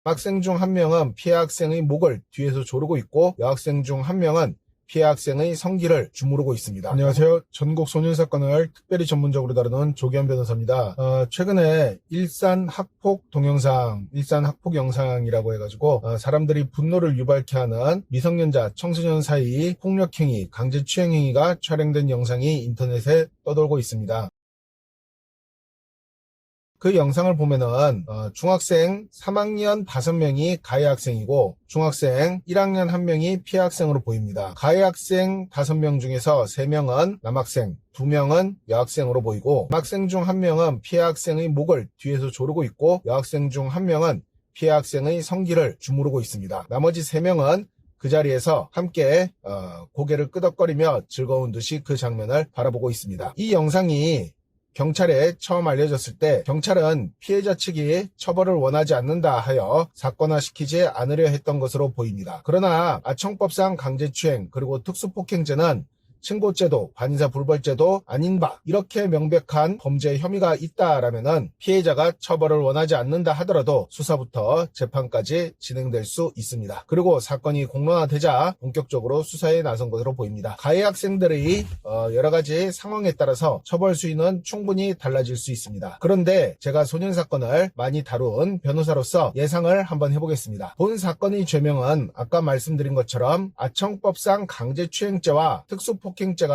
학생 중 한 명은 피해 학생의 목을 뒤에서 조르고 있고 여학생 중 한 명은 피해 학생의 성기를 주무르고 있습니다. 안녕하세요. 전국 소년 사건을 특별히 전문적으로 다루는 조기현 변호사입니다. 최근에 일산 학폭 동영상, 일산 학폭 영상이라고 해가지고 사람들이 분노를 유발케 하는 미성년자, 청소년 사이 폭력행위, 강제추행행위가 촬영된 영상이 인터넷에 떠돌고 있습니다. 그 영상을 보면은 중학생 3학년 5명이 가해 학생이고 중학생 1학년 1명이 피해 학생으로 보입니다. 가해 학생 5명 중에서 3명은 남학생, 2명은 여학생으로 보이고 남학생 중 1명은 피해 학생의 목을 뒤에서 조르고 있고 여학생 중 1명은 피해 학생의 성기를 주무르고 있습니다. 나머지 3명은 그 자리에서 함께 고개를 끄덕거리며 즐거운 듯이 그 장면을 바라보고 있습니다. 이 영상이 경찰에 처음 알려졌을 때 경찰은 피해자 측이 처벌을 원하지 않는다 하여 사건화시키지 않으려 했던 것으로 보입니다. 그러나 아청법상 강제추행 그리고 특수폭행죄는 신고죄도 반의사 불벌죄도 아닌 바 이렇게 명백한 범죄 혐의가 있다라면은 피해자가 처벌을 원하지 않는다 하더라도 수사부터 재판까지 진행될 수 있습니다. 그리고 사건이 공론화되자 본격적으로 수사에 나선 것으로 보입니다. 가해 학생들의 여러 가지 상황에 따라서 처벌 수위는 충분히 달라질 수 있습니다. 그런데 제가 소년 사건을 많이 다룬 변호사로서 예상을 한번 해보겠습니다. 본 사건의 죄명은 아까 말씀드린 것처럼 아청법상 강제추행죄와 특수폭행죄가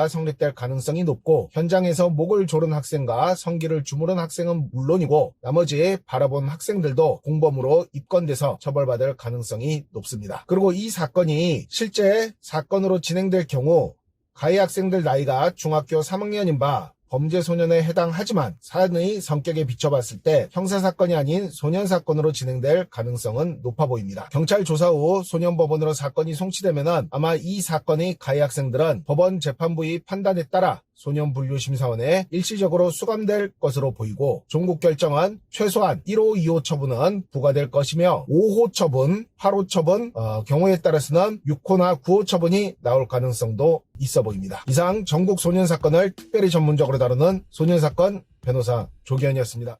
성립될 가능성이 높고 현장에서 목을 조른 학생과 성기를 주무른 학생은 물론이고 나머지 바라본 학생들도 공범으로 입건돼서 처벌받을 가능성이 높습니다. 그리고 이 사건이 실제 사건으로 진행될 경우 가해 학생들 나이가 중학교 3학년인 바 범죄 소년에 해당하지만 사안의 성격에 비춰봤을 때 형사사건이 아닌 소년사건으로 진행될 가능성은 높아 보입니다. 경찰 조사 후 소년법원으로 사건이 송치되면 아마 이 사건의 가해 학생들은 법원 재판부의 판단에 따라 소년분류심사원에 일시적으로 수감될 것으로 보이고 종국 결정은 최소한 1호, 2호 처분은 부과될 것이며 5호 처분, 8호 처분, 경우에 따라서는 6호나 9호 처분이 나올 가능성도 있어 보입니다. 이상 전국 소년사건을 특별히 전문적으로 다루는 소년사건 변호사 조기현이었습니다.